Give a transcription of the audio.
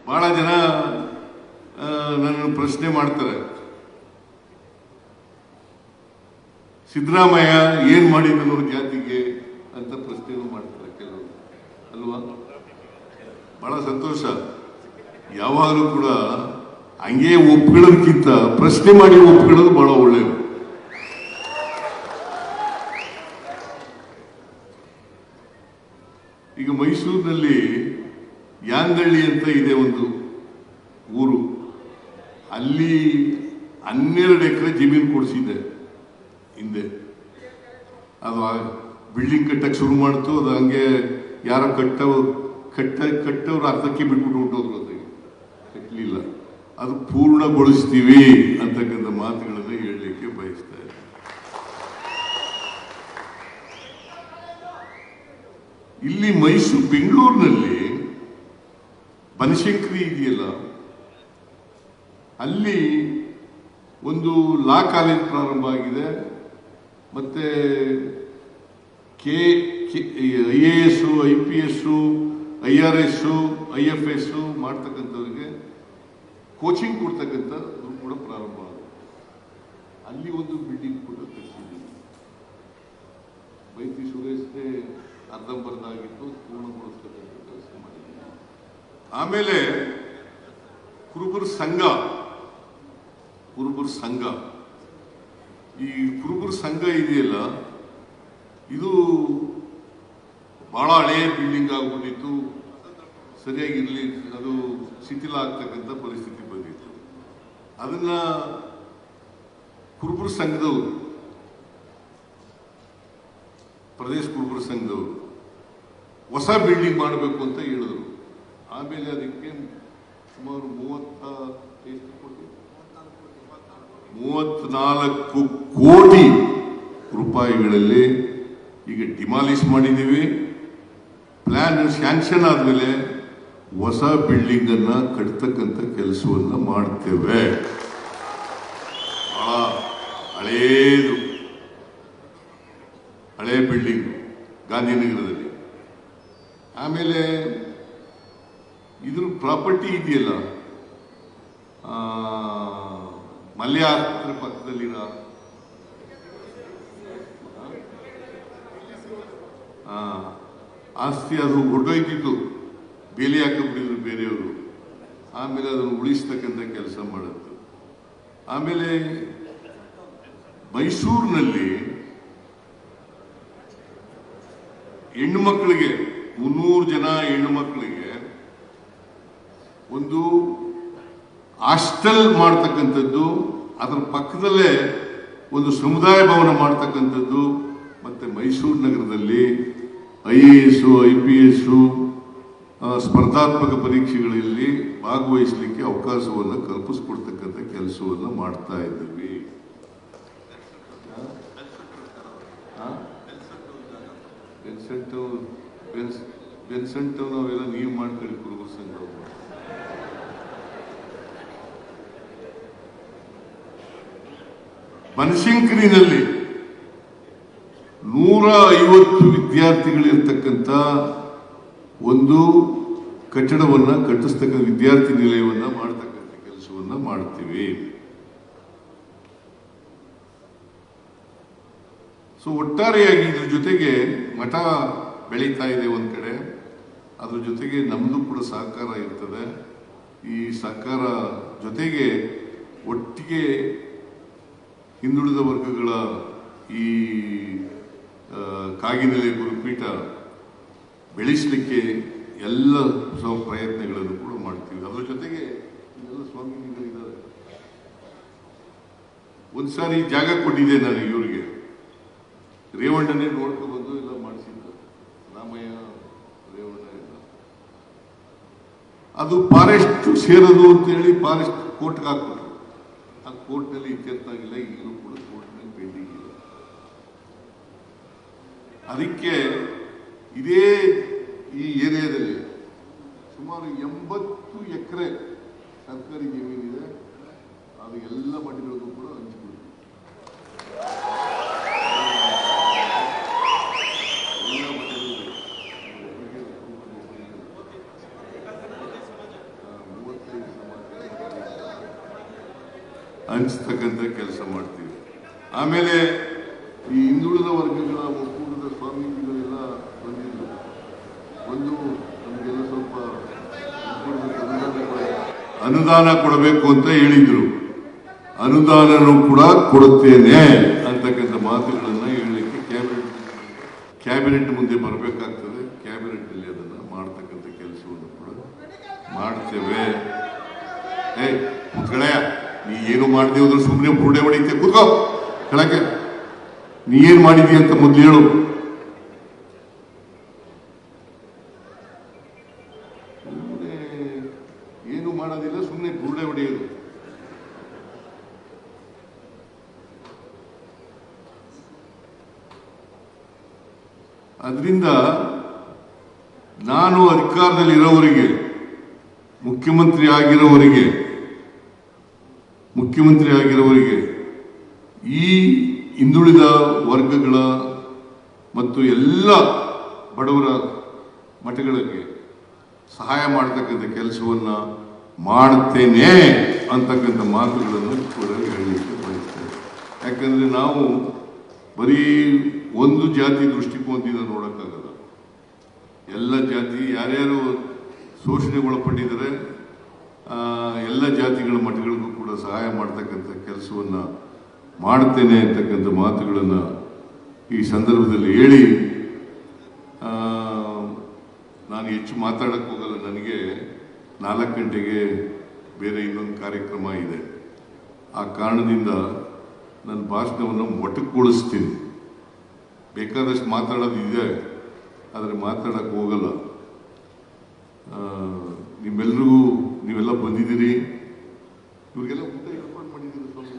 ಬಹಳ ಜನ ನನ್ನನ್ನು ಪ್ರಶ್ನೆ ಮಾಡ್ತಾರೆ, ಸಿದ್ದರಾಮಯ್ಯ ಏನ್ ಮಾಡಿದನು ಜಾತಿಗೆ ಅಂತ ಪ್ರಶ್ನೆಯನ್ನು ಮಾಡ್ತಾರೆ ಕೆಲವರು, ಅಲ್ವಾ? ಬಹಳ ಸಂತೋಷ. ಯಾವಾಗಲೂ ಕೂಡ ಹಂಗೆ ಒಪ್ಕೊಳ್ಳೋದಕ್ಕಿಂತ ಪ್ರಶ್ನೆ ಮಾಡಿ ಒಪ್ಕೊಳ್ಳೋದು ಬಹಳ ಒಳ್ಳೆಯದು. ಈಗ ಮೈಸೂರಿನಲ್ಲಿ ಯಾಂಗಳ್ಳಿ ಅಂತ ಇದೆ ಒಂದು ಊರು, ಅಲ್ಲಿ 12 ಎಕರೆ ಜಮೀನು ಕೊಡಿಸಿದೆ ಹಿಂದೆ. ಅದು ಬಿಲ್ಡಿಂಗ್ ಕಟ್ಟಕ್ಕೆ ಶುರು ಮಾಡ್ತು, ಅದು ಹಂಗೆ ಯಾರೋ ಕಟ್ಟವ್ರು ಅರ್ಧಕ್ಕೆ ಬಿಟ್ಬಿಟ್ಟು ಹೊಂಟೋದ್ರು, ಅದಕ್ಕೆ ಕಟ್ಟಲಿಲ್ಲ. ಅದು ಪೂರ್ಣಗೊಳಿಸ್ತೀವಿ ಅಂತಕ್ಕಂಥ ಮಾತುಗಳನ್ನು ಹೇಳಲಿಕ್ಕೆ ಬಯಸ್ತಾ ಇದ್ದಾರೆ. ಇಲ್ಲಿ ಬೆಂಗಳೂರಿನಲ್ಲಿ ಬನಶಂಕರಿ ಇದೆಯಲ್ಲ, ಅಲ್ಲಿ ಒಂದು ಲಾ ಕಾಲೇಜ್ ಪ್ರಾರಂಭ ಆಗಿದೆ. ಮತ್ತೆ IAS, IPS, IRS, IFS ಮಾಡ್ತಕ್ಕಂಥವ್ರಿಗೆ ಕೋಚಿಂಗ್ ಕೊಡ್ತಕ್ಕಂಥದ್ದು ಕೂಡ ಪ್ರಾರಂಭ ಆಗಿದೆ. ಅಲ್ಲಿ ಒಂದು ಬಿಲ್ಡಿಂಗ್ ಕೂಡ ಕಟ್ಟಿಸಿದ್ದೀವಿ. ಬೈತಿ ಸುರೇಶ್ಗೆ ಅರ್ಧಂಬರ್ಧ ಆಗಿತ್ತು, ಪೂರ್ಣಗೊಳಿಸ್ತಕ್ಕಂಥ ಕೆಲಸ ಮಾಡಿದ್ದೀವಿ. ಆಮೇಲೆ ಕುರುಬರ ಸಂಘ, ಈ ಕುರುಬರ ಸಂಘ ಇದೆಯಲ್ಲ, ಇದು ಬಹಳ ಹಳೆಯ ಬಿಲ್ಡಿಂಗ್ ಆಗ್ಬಿಟ್ಟಿತ್ತು, ಸರಿಯಾಗಿರ್ಲಿ, ಅದು ಶಿಥಿಲ ಆಗ್ತಕ್ಕಂಥ ಪರಿಸ್ಥಿತಿ ಬಂದಿತ್ತು. ಅದನ್ನ ಕುರುಬರ ಸಂಘದವರು, ಪ್ರದೇಶ ಕುರುಬರ ಸಂಘದವರು ಹೊಸ ಬಿಲ್ಡಿಂಗ್ ಮಾಡಬೇಕು ಅಂತ ಹೇಳಿದ್ರು. ಆಮೇಲೆ ಅದಕ್ಕೆ ಸುಮಾರು 34 ಕೋಟಿ ರೂಪಾಯಿಗಳಲ್ಲಿ ಈಗ ಡಿಮಾಲಿಷ್ ಮಾಡಿದ್ದೀವಿ. ಪ್ಲಾನ್ ಸ್ಯಾಂಕ್ಷನ್ ಆದ್ಮೇಲೆ ಹೊಸ ಬಿಲ್ಡಿಂಗ್ ಅನ್ನ ಕಟ್ತಕ್ಕಂಥ ಕೆಲಸವನ್ನ ಮಾಡ್ತೇವೆ. ಬಹಳ ಹಳೇ ಬಿಲ್ಡಿಂಗ್ ಗಾಂಧಿನಗರದಲ್ಲಿ. ಆಮೇಲೆ ಇದ್ರ ಪ್ರಾಪರ್ಟಿ ಇದೆಯಲ್ಲ, ಮಲ್ಯ ಆಸ್ಪತ್ರೆ ಪಕ್ಕದಲ್ಲಿರೋ ಆಸ್ತಿ, ಅದು ಹೊರಟೋಯ್ತಿತ್ತು, ಬೇಲಿ ಹಾಕಿಬಿಟ್ಟಿದ್ರು ಬೇರೆಯವರು. ಆಮೇಲೆ ಅದನ್ನು ಉಳಿಸ್ತಕ್ಕಂಥ ಕೆಲಸ ಮಾಡುತ್ತೆ. ಆಮೇಲೆ ಮೈಸೂರಿನಲ್ಲಿ ಹೆಣ್ಣು ಮಕ್ಕಳಿಗೆ 300 ಜನ ಹೆಣ್ಣು ಮಕ್ಕಳಿಗೆ ಒಂದು ಹಾಸ್ಟೆಲ್ ಮಾಡ್ತಕ್ಕಂಥದ್ದು, ಅದರ ಪಕ್ಕದಲ್ಲೇ ಒಂದು ಸಮುದಾಯ ಭವನ ಮಾಡ್ತಕ್ಕಂಥದ್ದು, ಮತ್ತೆ ಮೈಸೂರು ನಗರದಲ್ಲಿ IAS, IPS ಸ್ಪರ್ಧಾತ್ಮಕ ಪರೀಕ್ಷೆಗಳಲ್ಲಿ ಭಾಗವಹಿಸಲಿಕ್ಕೆ ಅವಕಾಶವನ್ನು ಕಲ್ಪಿಸಿಕೊಡ್ತಕ್ಕಂಥ ಕೆಲಸವನ್ನು ಮಾಡ್ತಾ ಇದ್ದೀವಿ. ಬೆನ್ಸೆಂಟ್ ನಾವೆಲ್ಲ ನೀವು ಮಾಡ್ಕೊಳ್ಳಿ ಕುರುಬರ ಸಂಘ. ಬನಶಂಕರಿನಲ್ಲಿ 150 ವಿದ್ಯಾರ್ಥಿಗಳಿರ್ತಕ್ಕಂಥ ಒಂದು ಕಟ್ಟಡವನ್ನ ಕಟ್ಟಿಸ್ತಕ್ಕಂಥ ವಿದ್ಯಾರ್ಥಿ ನಿಲಯವನ್ನ ಮಾಡತಕ್ಕಂಥ ಕೆಲಸವನ್ನ ಮಾಡ್ತೀವಿ. ಸೊ ಒಟ್ಟಾರೆಯಾಗಿ ಇದ್ರ ಜೊತೆಗೆ ಮಠ ಬೆಳೀತಾ ಇದೆ ಒಂದ್ ಕಡೆ, ಅದ್ರ ಜೊತೆಗೆ ನಮ್ದು ಕೂಡ ಸಹಕಾರ ಇರ್ತದೆ. ಈ ಸಹಕಾರ ಜೊತೆಗೆ ಒಟ್ಟಿಗೆ ಹಿಂದುಳಿದ ವರ್ಗಗಳ ಈ ಕಾಗಿನೆಲೆ ಗುರುಪೀಠ ಬೆಳೆಸಲಿಕ್ಕೆ ಎಲ್ಲ ಪ್ರಯತ್ನಗಳನ್ನು ಕೂಡ ಮಾಡ್ತೀವಿ. ಅದರ ಜೊತೆಗೆ ಎಲ್ಲ ಸ್ವಾಮೀಜಿಗಳಿದ್ದಾರೆ. ಒಂದ್ಸಾರಿ ಜಾಗ ಕೊಟ್ಟಿದ್ದೆ ನಾನು ಇವರಿಗೆ, ರೇವಣ್ಣನೇ ನೋಡ್ಕೊಂಡು ಬಂದು ಎಲ್ಲ ಮಾಡಿಸಿದ್ದು, ರಾಮಯ್ಯ ರೇವಣ್ಣ ಎಲ್ಲ. ಅದು ಫಾರೆಸ್ಟ್ ಸೇರೋದು ಅಂತೇಳಿ ಫಾರೆಸ್ಟ್ ಕೋರ್ಟ್ಗೆ ಹಾಕ್ಬಿಟ್ರು. ಆ ಕೋರ್ಟ್ನಲ್ಲಿ ಇತ್ಯರ್ಥ ಆಗಿಲ್ಲ, ಈಗಲೂ ಕೂಡ ಕೋರ್ಟ್ನಲ್ಲಿ ಪೆಂಡಿಂಗ್ ಇಲ್ಲ. ಅದಕ್ಕೆ ಇದೇ ಈ ಏರಿಯಾದಲ್ಲಿ ಸುಮಾರು 80 ಎಕರೆ ಸರ್ಕಾರಿ ಜಮೀನಿದೆ. ಅದು ಎಲ್ಲ ಮಠಗಳಿಗೂ ಕೂಡ ಹಂಚಿಬಿಡ್ತೀವಿ. ಹಂಚ್ತಕ್ಕಂಥ ಕೆಲಸ ಮಾಡ್ತೀವಿ. ಆಮೇಲೆ ಈ ಹಿಂದುಳಿದ ವರ್ಗಗಳ ಒಕ್ಕೂಟದ ಸ್ವಾಮೀಜಿಗಳೆಲ್ಲ ಬಂದಿದ್ರು. ಒಂದು ನಮಗೆಲ್ಲ ಸ್ವಲ್ಪ ಅನುದಾನ ಕೊಡಬೇಕು ಅಂತ ಹೇಳಿದ್ರು. ಅನುದಾನನೂ ಕೂಡ ಕೊಡುತ್ತೇನೆ ಅಂತಕ್ಕಂಥ ಮಾತುಗಳನ್ನ ಹೇಳಲಿಕ್ಕೆ ಕ್ಯಾಬಿನೆಟ್ ಮುಂದೆ ಬರಬೇಕಾಗ್ತದೆ. ಕ್ಯಾಬಿನೆಟ್ ಅಲ್ಲಿ ಅದನ್ನ ಮಾಡ್ತಕ್ಕಂಥ ಕೆಲಸವನ್ನು ಕೂಡ ಮಾಡ್ತೇವೆ. ಕೂತ್ಕಳೆಯ, ನೀ ಏನು ಮಾಡದೆ ಹೋದ್ರೆ ಸುಮ್ಮನೆ ಬುರುಡೆ ಹೊಡಿತೆ. ಕೂತ್ಕೋ ಕೆಳಗೆ. ನೀ ಏನ್ ಮಾಡಿದಿ ಅಂತ ಮೊದ್ಲು ಹೇಳು. ಏನು ಮಾಡೋದಿಲ್ಲ, ಸುಮ್ಮನೆ ಬುರುಡೆ ಹೊಡೆಯೋದು. ಅದರಿಂದ ನಾನು ಅಧಿಕಾರದಲ್ಲಿರೋವರಿಗೆ, ಮುಖ್ಯಮಂತ್ರಿ ಆಗಿರೋವರಿಗೆ ಈ ಹಿಂದುಳಿದ ವರ್ಗಗಳ ಮತ್ತು ಎಲ್ಲ ಬಡವರ ಮಠಗಳಿಗೆ ಸಹಾಯ ಮಾಡತಕ್ಕಂಥ ಕೆಲಸವನ್ನ ಮಾಡ್ತೇನೆ ಅಂತಕ್ಕಂಥ ಮಾತುಗಳನ್ನು ಕೂಡ ಹೇಳಲಿಕ್ಕೆ ಬಯಸ್ತೇನೆ. ಯಾಕಂದ್ರೆ ನಾವು ಬರೀ ಒಂದು ಜಾತಿ ದೃಷ್ಟಿಕೋನದಿಂದ ನೋಡೋಕ್ಕಾಗಲ್ಲ. ಎಲ್ಲ ಜಾತಿ ಯಾರ್ಯಾರು ಶೋಷಣೆಗೊಳಪಟ್ಟಿದ್ದಾರೆ ಎಲ್ಲ ಜಾತಿಗಳ ಮಠಗಳಿಗೂ ಕೂಡ ಸಹಾಯ ಮಾಡ್ತಕ್ಕಂಥ ಕೆಲಸವನ್ನ ಮಾಡ್ತೇನೆ ಅಂತಕ್ಕಂಥ ಮಾತುಗಳನ್ನು ಈ ಸಂದರ್ಭದಲ್ಲಿ ಹೇಳಿ ನಾನು ಹೆಚ್ಚು ಮಾತಾಡಕ್ಕೆ ಹೋಗಲ್ಲ. ನನಗೆ 4 ಗಂಟೆಗೆ ಬೇರೆ ಇನ್ನೊಂದು ಕಾರ್ಯಕ್ರಮ ಇದೆ. ಆ ಕಾರಣದಿಂದ ನನ್ನ ಭಾಷಣವನ್ನು ಮೊಟಕುಗೊಳಿಸ್ತೀನಿ. ಬೇಕಾದಷ್ಟು ಮಾತಾಡೋದಿದೆ, ಆದರೆ ಮಾತಾಡಕ್ಕೆ ಹೋಗಲ್ಲ. ನೀವೆಲ್ಲ ಬಂದಿದ್ದೀರಿ. ಇವ್ರಿಗೆಲ್ಲ ಊಟ ಏರ್ಪಾಡು ಮಾಡಿದ್ದೀರಿ ಸ್ವಾಮಿ.